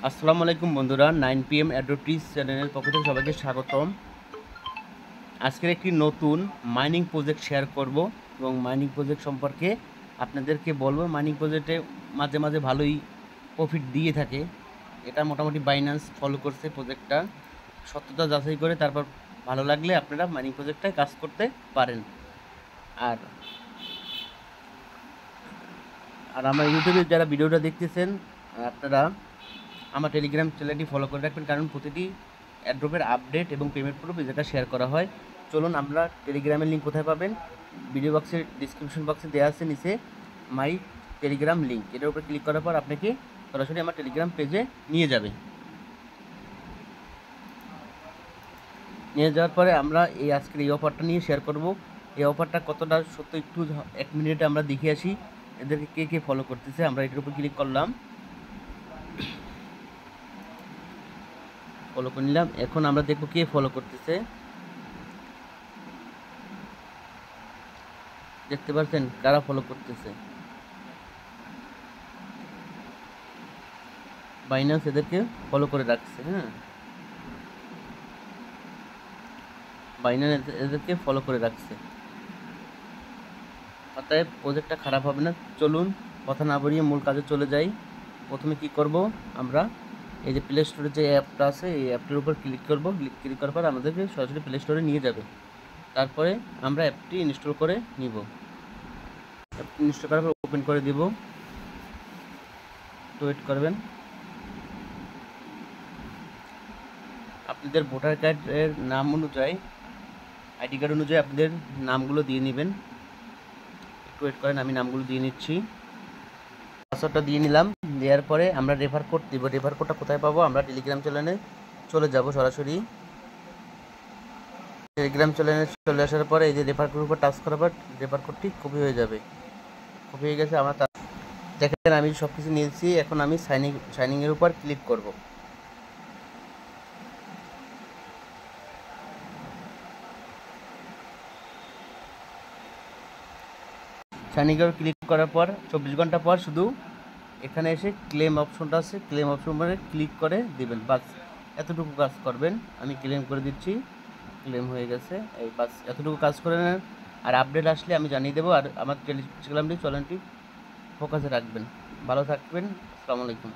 আসসালামু আলাইকুম বন্ধুরা, 9pm অ্যাডভার্টিজ চ্যানেলের পক্ষ থেকে সবাইকে স্বাগতম। আজকের একটি নতুন মাইনিং প্রজেক্ট শেয়ার করব এবং মাইনিং প্রজেক্ট সম্পর্কে আপনাদেরকে বলবো। মাইনিং প্রজেক্টে মাঝে মাঝে ভালোই প্রফিট দিয়ে থাকে। এটা মোটামুটি বাইন্যান্স ফলো করছে প্রজেক্টটা, সত্যতা যাচাই করে তারপর ভালো লাগলে আপনারা মাইনিং প্রজেক্টটায় কাজ করতে পারেন। আর আর আমার ইউটিউবে যারা ভিডিওটা দেখতেছেন আপনারা আমার টেলিগ্রাম চ্যানেলটি ফলো করে রাখবেন, কারণ প্রতিটি অ্যাড্রপের আপডেট এবং পেমেন্ট প্রুফ যেটা শেয়ার করা হয়। চলুন আমরা টেলিগ্রামের লিঙ্ক কোথায় পাবেন, ভিডিও বক্সের ডিসক্রিপশন বক্সে দেওয়া আছে নিচে মাই টেলিগ্রাম লিঙ্ক, এটার উপরে ক্লিক করার পর আপনাকে সরাসরি আমার টেলিগ্রাম পেজে নিয়ে যাবে। নিয়ে যাওয়ার পরে আমরা আজকের এই অফারটা নিয়ে শেয়ার করব। এই অফারটা কতটা সত্য একটু 1 মিনিটে আমরা দেখে আসি এদেরকে কে কে ফলো করতেছে। আমরা এটার উপর ক্লিক করলাম, ফলো করে নিলাম। এখন আমরা দেখব কে ফলো করতেছে। দেখতে পাচ্ছেন কারা ফলো করতেছে। বাইন্যান্স এদেরকে ফলো করে রাখছে। বাইন্যান্স এদেরকে ফলো করে রাখছে, অতএব প্রজেক্টটা খারাপ হবে না। চলুন কথা না বাড়িয়ে মূল কাজে চলে যাই। প্রথমে কি করব, আমরা এই যে প্লে স্টোরে যে অ্যাপটা আছে এই অ্যাপটির উপর ক্লিক করব। ক্লিক করার পর আমাদেরকে সরাসরি প্লে স্টোরে নিয়ে যাবে। তারপরে আমরা অ্যাপটি ইনস্টল করে নিব। অ্যাপটি ইনস্টল করার পর ওপেন করে দিব, তো ওয়েট করবেন। আপনাদের ভোটার কার্ডের নাম অনুযায়ী, আইডি কার্ড অনুযায়ী আপনাদের নামগুলো দিয়ে নেবেন। একটু ওয়েট করেন, আমি নামগুলো দিয়ে নিচ্ছি। পাসওয়ার্ডটা দিয়ে নিলাম। দেওয়ার পরে আমরা রেফার কোড দিব। রেফার কোডটা কোথায় পাবো, আমরা টেলিগ্রাম চ্যানেলে চলে যাব। সরাসরি টেলিগ্রাম চ্যানেলে চলে আসার পরে এই যে রেফার কোডের উপর টাচ করার পর রেফার কোডটি কপি হয়ে যাবে। কপি হয়ে গেছে আমার। দেখেন আমি সব কিছু নিয়েছি। এখন আমি সাইনিংয়ের উপর ক্লিক করব। সাইনিংয়ের উপর ক্লিক করার পর 24 ঘন্টা পর শুধু এখানে এসে ক্লেম অপশনটা আছে, ক্লেম অপশনে ক্লিক করে দিবেন। বাস এতটুকু কাজ করবেন। আমি ক্লেম করে দিচ্ছি, ক্লেম হয়ে গেছে। এই বাস এতটুকু কাজ করে নেন। আর আপডেট আসলে আমি জানিয়ে দেবো। আর আমার টেলিগ্রামটি চ্যানেলটি ফোকাসে রাখবেন। ভালো থাকবেন। আসসালামু আলাইকুম।